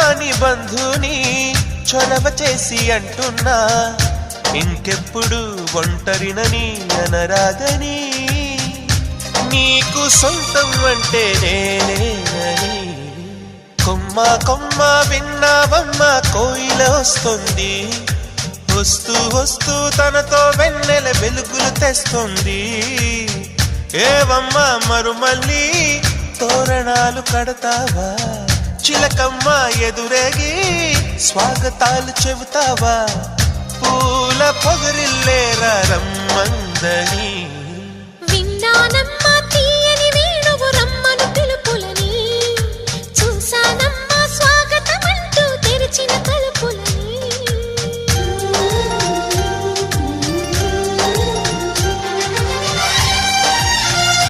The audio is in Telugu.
రాని బంధుని చొరవ చేసి అంటున్నా, ఇంకెప్పుడు ఒంటరినని అనరాదని, నీకు సొంతం అంటే నేనేనని. కొమ్మ కొమ్మ విన్నావమ్మ కోయిల వస్తుంది, వస్తూ వస్తూ తనతో వెన్నెల వెలుగులు తెస్తుంది. ఏవమ్మ మరుమల్లి తోరణాలు కడతావా, చిలకమ్మ ఎదురేగి స్వాగతాలు చెబుతావా, పూల పొగరిల్లేరా రమ్మందని. విన్నానమ్మ